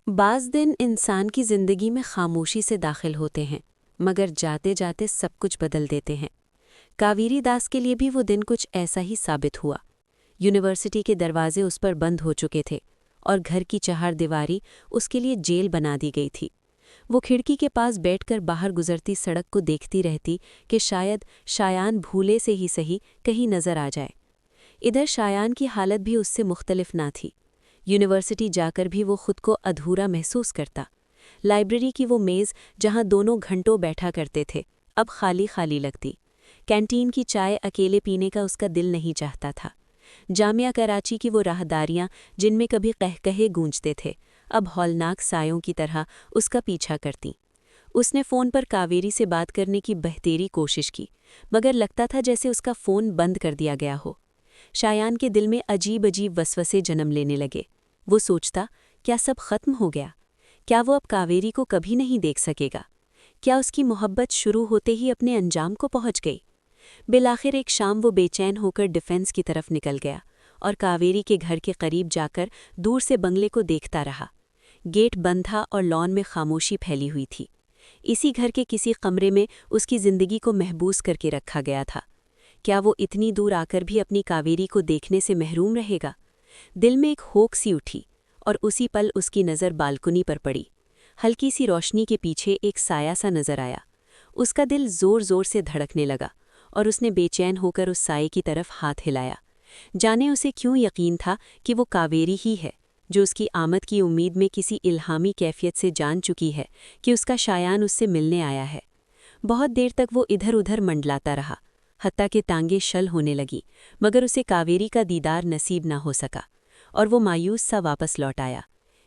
बाज़ दिन इंसान की ज़िंदगी में खामोशी से दाखिल होते हैं, मगर जाते जाते सब कुछ बदल देते हैं। कावेरी दास के लिए भी वो दिन कुछ ऐसा ही साबित हुआ। यूनिवर्सिटी के दरवाजे उस पर बंद हो चुके थे और घर की चहारदीवारी उसके लिए जेल बना दी गई थी। वो खिड़की के पास बैठकर बाहर गुजरती सड़क को देखती रहती कि शायद शायान भूले से ही सही कहीं नजर आ जाए। इधर शायान की हालत भी उससे मुख्तलिफ ना थी। यूनिवर्सिटी जाकर भी वो खुद को अधूरा महसूस करता। लाइब्रेरी की वो मेज़ जहाँ दोनों घंटों बैठा करते थे, अब खाली खाली लगती। कैंटीन की चाय अकेले पीने का उसका दिल नहीं चाहता था। जामिया कराची की वो राहदारियाँ जिनमें कभी कहकहे गूंजते थे, अब हौलनाक सायों की तरह उसका पीछा करतीं। उसने फ़ोन पर कावेरी से बात करने की बहतेरी कोशिश की, मगर लगता था जैसे उसका फ़ोन बंद कर दिया गया हो। शायान के दिल में अजीब अजीब वसवसे जन्म लेने लगे। वो सोचता, क्या सब खत्म हो गया? क्या वो अब कावेरी को कभी नहीं देख सकेगा? क्या उसकी मोहब्बत शुरू होते ही अपने अंजाम को पहुंच गई? बिलाखिर एक शाम वो बेचैन होकर डिफेंस की तरफ निकल गया और कावेरी के घर के करीब जाकर दूर से बंगले को देखता रहा। गेट बंद था और लॉन में खामोशी फैली हुई थी। इसी घर के किसी कमरे में उसकी जिंदगी को महबूस करके रखा गया था। क्या वो इतनी दूर आकर भी अपनी कावेरी को देखने से महरूम रहेगा? दिल में एक होक सी उठी और उसी पल उसकी नज़र बालकनी पर पड़ी। हल्की सी रोशनी के पीछे एक साया सा नजर आया। उसका दिल जोर जोर से धड़कने लगा और उसने बेचैन होकर उस साये की तरफ हाथ हिलाया। जाने उसे क्यों यकीन था कि वो कावेरी ही है, जो उसकी आमद की उम्मीद में किसी इल्हामी कैफियत से जान चुकी है कि उसका शायान उससे मिलने आया है। बहुत देर तक वो इधर उधर मंडलाता रहा, हत्ता कि टांगें शल होने लगी, मगर उसे कावेरी का दीदार नसीब न हो सका और वो मायूस सा वापस लौट आया,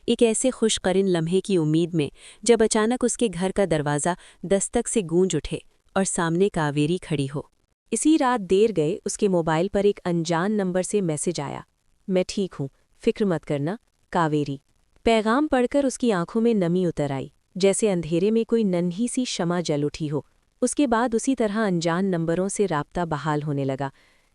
एक ऐसे खुशकरिन लम्हे की उम्मीद में जब अचानक उसके घर का दरवाज़ा दस्तक से गूंज उठे और सामने कावेरी खड़ी हो। इसी रात देर गए उसके मोबाइल पर एक अनजान नंबर से मैसेज आया। मैं ठीक हूँ, फिक्र मत करना, कावेरी। पैगाम पढ़कर उसकी आंखों में नमी उतर आई, जैसे अंधेरे में कोई नन्ही सी शमा जल उठी हो। उसके बाद उसी तरह अनजान नंबरों से राब्ता बहाल होने लगा,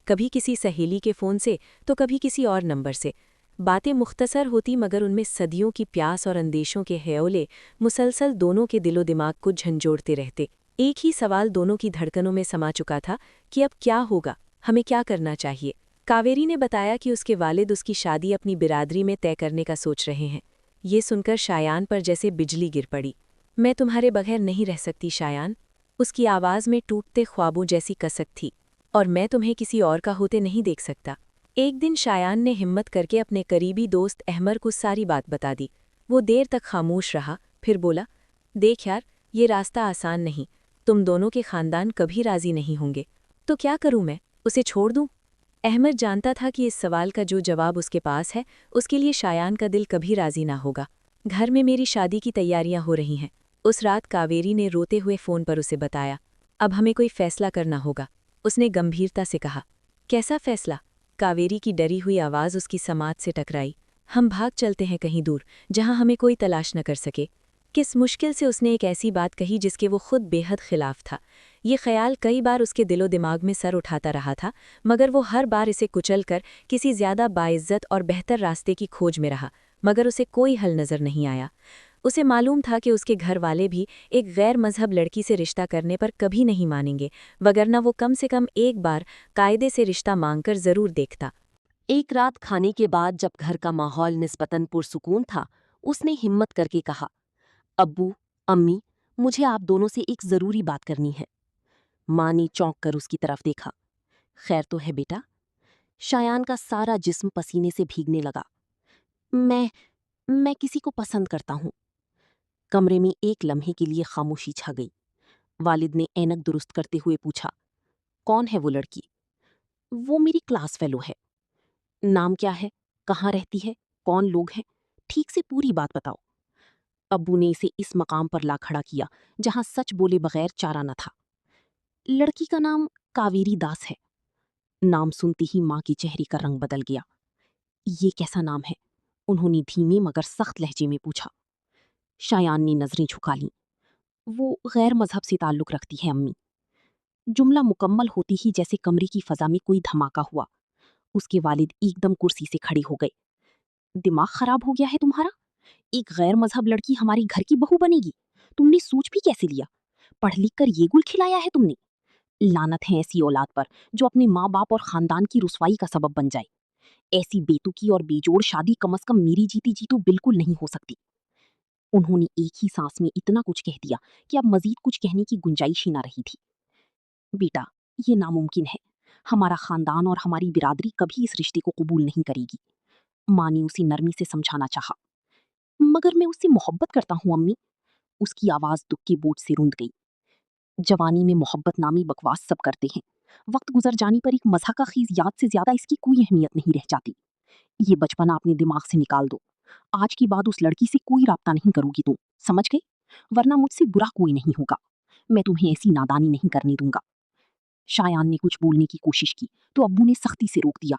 कभी किसी सहेली के फ़ोन से तो कभी किसी और नंबर से। बातें मुख्तसर होती मगर उनमें सदियों की प्यास और अंदेशों के ह्योले मुसलसल दोनों के दिलो दिमाग को झंझोड़ते रहते। एक ही सवाल दोनों की धड़कनों में समा चुका था कि अब क्या होगा, हमें क्या करना चाहिए। कावेरी ने बताया कि उसके वालिद उसकी शादी अपनी बिरादरी में तय करने का सोच रहे हैं। ये सुनकर शायान पर जैसे बिजली गिर पड़ी। मैं तुम्हारे बगैर नहीं रह सकती शायान। उसकी आवाज़ में टूटते ख्वाबों जैसी कसक थी। और मैं तुम्हें किसी और का होते नहीं देख सकता। एक दिन शायान ने हिम्मत करके अपने करीबी दोस्त अहमर को सारी बात बता दी। वो देर तक खामोश रहा, फिर बोला, देख यार, ये रास्ता आसान नहीं। तुम दोनों के खानदान कभी राजी नहीं होंगे। तो क्या करूं मैं, उसे छोड़ दूं? अहमर जानता था कि इस सवाल का जो जवाब उसके पास है, उसके लिए शायान का दिल कभी राजी ना होगा। घर में मेरी शादी की तैयारियां हो रही हैं। उस रात कावेरी ने रोते हुए फ़ोन पर उसे बताया। अब हमें कोई फैसला करना होगा, उसने गंभीरता से कहा। कैसा फैसला? कावेरी की डरी हुई आवाज़ उसकी समात से टकराई। हम भाग चलते हैं कहीं दूर, जहां हमें कोई तलाश न कर सके। किस मुश्किल से उसने एक ऐसी बात कही जिसके वो खुद बेहद खिलाफ था। ये ख्याल कई बार उसके दिलो दिमाग में सर उठाता रहा था, मगर वो हर बार इसे कुचलकर किसी ज्यादा बाइज्जत और बेहतर रास्ते की खोज में रहा, मगर उसे कोई हल नजर नहीं आया। उसे मालूम था कि उसके घर वाले भी एक गैर मजहब लड़की से रिश्ता करने पर कभी नहीं मानेंगे, वगरना वो कम से कम एक बार कायदे से रिश्ता मांगकर जरूर देखता। एक रात खाने के बाद जब घर का माहौल निस्बतन पुरसुकून था, उसने हिम्मत करके कहा, अब्बू, अम्मी, मुझे आप दोनों से एक जरूरी बात करनी है। माँ ने चौंक कर उसकी तरफ देखा। खैर तो है बेटा? शायान का सारा जिस्म पसीने से भीगने लगा। मैं मैं किसी को पसंद करता हूँ। कमरे में एक लम्हे के लिए खामोशी छा गई। वालिद ने ऐनक दुरुस्त करते हुए पूछा, कौन है वो लड़की? वो मेरी क्लास फेलो है। नाम क्या है? कहाँ रहती है? कौन लोग हैं? ठीक से पूरी बात बताओ। अब्बू ने इसे इस मकाम पर ला खड़ा किया जहां सच बोले बगैर चारा न था। लड़की का नाम कावेरी दास है। नाम सुनते ही माँ की चेहरे का रंग बदल गया। ये कैसा नाम है? उन्होंने धीमे मगर सख्त लहजे में पूछा। शायान ने नजरें झुका लीं। वो गैर मजहब से ताल्लुक रखती है अम्मी। जुमला मुकम्मल होती ही जैसे कमरे की फजा में कोई धमाका हुआ। उसके वालिद एकदम कुर्सी से खड़े हो गए। दिमाग खराब हो गया है तुम्हारा? एक गैर मजहब लड़की हमारी घर की बहू बनेगी? तुमने सोच भी कैसे लिया? पढ़ लिख कर ये गुल खिलाया है तुमने। लानत है ऐसी औलाद पर जो अपने माँ बाप और खानदान की रुसवाई का सबब बन जाए। ऐसी बेतुकी और बेजोड़ शादी कम अज कम मेरी जीती जी तो बिल्कुल नहीं हो सकती। उन्होंने एक ही सांस में इतना कुछ कह दिया कि अब मजीद कुछ कहने की गुंजाइश ही ना रही थी। बेटा, ये नामुमकिन है। हमारा खानदान और हमारी बिरादरी कभी इस रिश्ते को कबूल नहीं करेगी। माँ ने उसे नरमी से समझाना चाहा। मगर मैं उससे मोहब्बत करता हूँ अम्मी। उसकी आवाज दुख के बोझ से रुंध गई। जवानी में मोहब्बत नामी बकवास सब करते हैं। वक्त गुजर जाने पर एक मज़ाक़ख़ीज़ याद से ज्यादा इसकी कोई अहमियत नहीं रह जाती। ये बचपना अपने दिमाग से निकाल दो। आज के बाद उस लड़की से कोई राब्ता नहीं करोगी तुम, समझ गए? वरना मुझसे बुरा कोई नहीं होगा। मैं तुम्हें ऐसी नादानी नहीं करने दूंगा। शायान ने कुछ बोलने की कोशिश की तो अब्बू ने सख्ती से रोक दिया।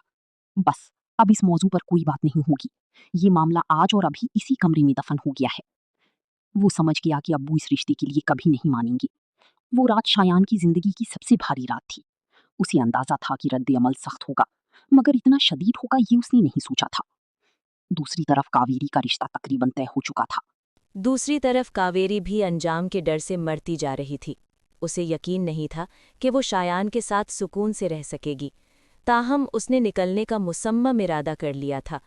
बस, अब इस मौजू पर कोई बात नहीं होगी। ये मामला आज और अभी इसी कमरे में दफन हो गया है। वो समझ गया कि अब्बू इस रिश्ते के लिए कभी नहीं मानेंगे। वो रात शायान की जिंदगी की सबसे भारी रात थी। उसे अंदाजा था कि रद्द अमल सख्त होगा, मगर इतना शदीद होगा ये उसने नहीं सोचा था। दूसरी तरफ कावेरी का रिश्ता तकरीबन तय हो चुका था। दूसरी तरफ कावेरी भी अंजाम के डर से मरती जा रही थी। उसे यकीन नहीं था कि वो शायान के साथ सुकून से रह सकेगी। ताहम उसने निकलने का मुसम्मम इरादा कर लिया था।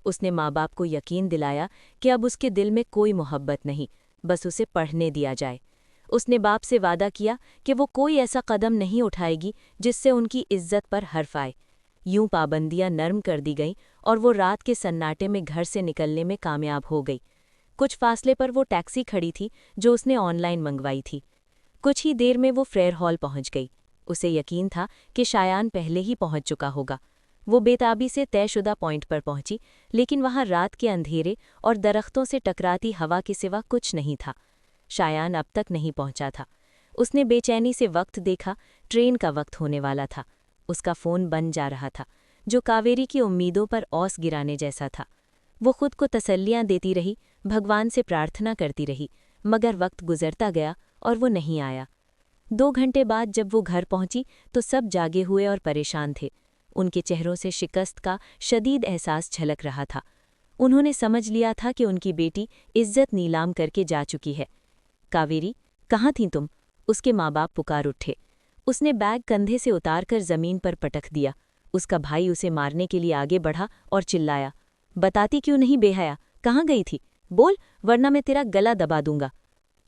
उसने माँ बाप को यकीन दिलाया कि अब उसके दिल में कोई मोहब्बत नहीं, बस उसे पढ़ने दिया जाए। उसने बाप से वादा किया कि वो कोई ऐसा कदम नहीं उठाएगी जिससे उनकी इज्जत पर हर्फ आए। यूं पाबंदियां नर्म कर दी गईं और वो रात के सन्नाटे में घर से निकलने में कामयाब हो गई। कुछ फासले पर वो टैक्सी खड़ी थी जो उसने ऑनलाइन मंगवाई थी। कुछ ही देर में वो फ्रेयर हॉल पहुंच गई। उसे यकीन था कि शायान पहले ही पहुंच चुका होगा। वो बेताबी से तयशुदा पॉइंट पर पहुंची, लेकिन वहां रात के अंधेरे और दरख्तों से टकराती हवा के सिवा कुछ नहीं था। शायान अब तक नहीं पहुंचा था। उसने बेचैनी से वक्त देखा। ट्रेन का वक्त होने वाला था। उसका फ़ोन बन जा रहा था, जो कावेरी की उम्मीदों पर औस गिराने जैसा था। वो खुद को तसल्लियां देती रही, भगवान से प्रार्थना करती रही, मगर वक्त गुजरता गया और वो नहीं आया। 2 घंटे बाद जब वो घर पहुंची तो सब जागे हुए और परेशान थे। उनके चेहरों से शिकस्त का शदीद एहसास झलक रहा था। उन्होंने समझ लिया था कि उनकी बेटी इज्जत नीलाम करके जा चुकी है। कावेरी, कहाँ थीं तुम? उसके माँ बाप पुकार उठे। उसने बैग कंधे से उतारकर जमीन पर पटक दिया। उसका भाई उसे मारने के लिए आगे बढ़ा और चिल्लाया, बताती क्यों नहीं बेहया? कहाँ गई थी? बोल, वरना मैं तेरा गला दबा दूंगा।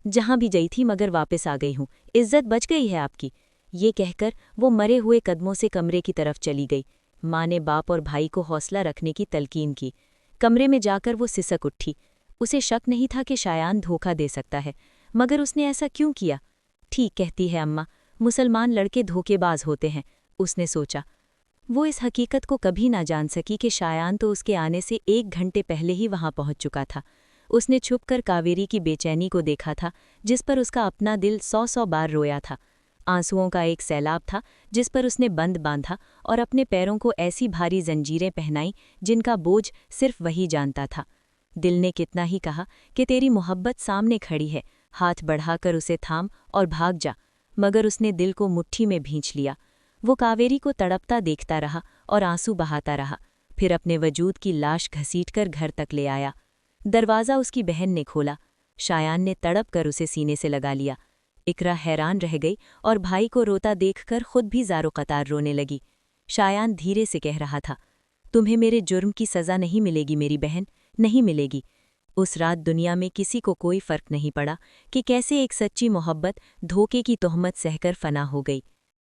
जहां भी गई थी मगर वापस आ गई हूं। इज्जत बच गई है आपकी। ये कहकर वो मरे हुए कदमों से कमरे की तरफ चली गई। माँ ने बाप और भाई को हौसला रखने की तलकीन की। कमरे में जाकर वो सिसक उठी। उसे शक नहीं था कि शायान धोखा दे सकता है, मगर उसने ऐसा क्यों किया? ठीक कहती है अम्मा, मुसलमान लड़के धोखेबाज होते हैं, उसने सोचा। वो इस हकीकत को कभी ना जान सकी कि शायान तो उसके आने से 1 घंटे पहले ही वहां पहुंच चुका था। उसने छुपकर कावेरी की बेचैनी को देखा था, जिस पर उसका अपना दिल 100 बार रोया था। आंसुओं का एक सैलाब था जिस पर उसने बंद बांधा और अपने पैरों को ऐसी भारी जंजीरें पहनाई जिनका बोझ सिर्फ वही जानता था। दिल ने कितना ही कहा कि तेरी मोहब्बत सामने खड़ी है, हाथ बढ़ाकर उसे थाम और भाग जा, मगर उसने दिल को मुट्ठी में भींच लिया। वो कावेरी को तड़पता देखता रहा और आंसू बहाता रहा, फिर अपने वजूद की लाश घसीटकर घर तक ले आया। दरवाज़ा उसकी बहन ने खोला। शायान ने तड़प कर उसे सीने से लगा लिया। इकरा हैरान रह गई और भाई को रोता देखकर खुद भी ज़ारो कतार रोने लगी। शायान धीरे से कह रहा था, तुम्हें मेरे जुर्म की सज़ा नहीं मिलेगी मेरी बहन, नहीं मिलेगी। उस रात दुनिया में किसी को कोई फ़र्क नहीं पड़ा कि कैसे एक सच्ची मोहब्बत धोखे की तोहमत सहकर फना हो गई।